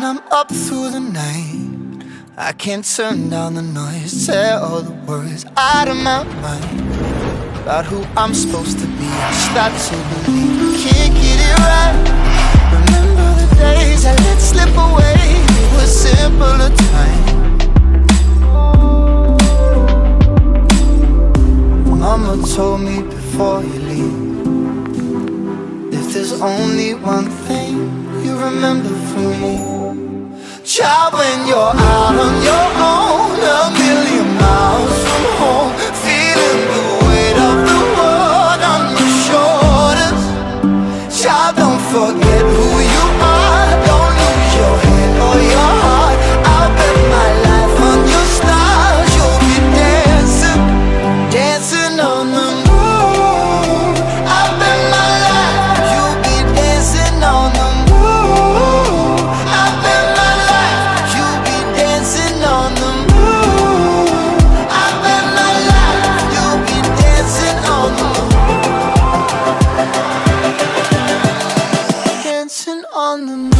I'm up through the night, I can't turn down the noise, tear all the words out of my mind about who I'm supposed to be. I start to believe I can't get it right. Remember the days I let slip away with simpler time. Mama told me before you leave, if there's only one thing you remember from me, child, when you're out on your own, a million miles from home, feeling the weight of the world on your shoulders, child, don't forget who you are, don't lose your head or your heart. I'll bet my life on your stars, you'll be dancing, dancing on the moon. I'll bet my life you'll be dancing on the moon. I'll bet my life you'll be dancing on the moon. I'll bet my life you'll be dancing on the moon. Dancing on the moon.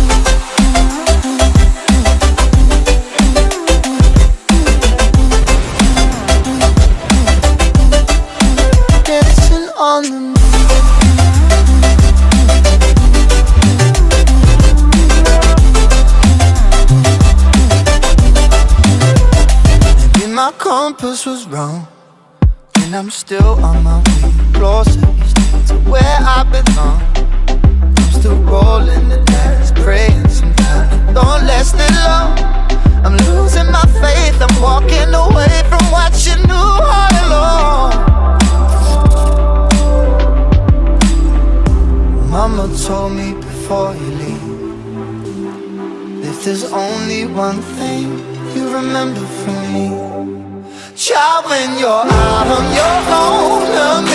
Dancing on the moon. Maybe my compass was wrong, and I'm still on my way closer each day to where I belong. I'm still rolling the dice, praying sometimes it don't last that long. I'm losing my faith, I'm walking away from what you knew all along. Mama told me before you leave, if there's only one thing you remember from me, child, when you're out on your own,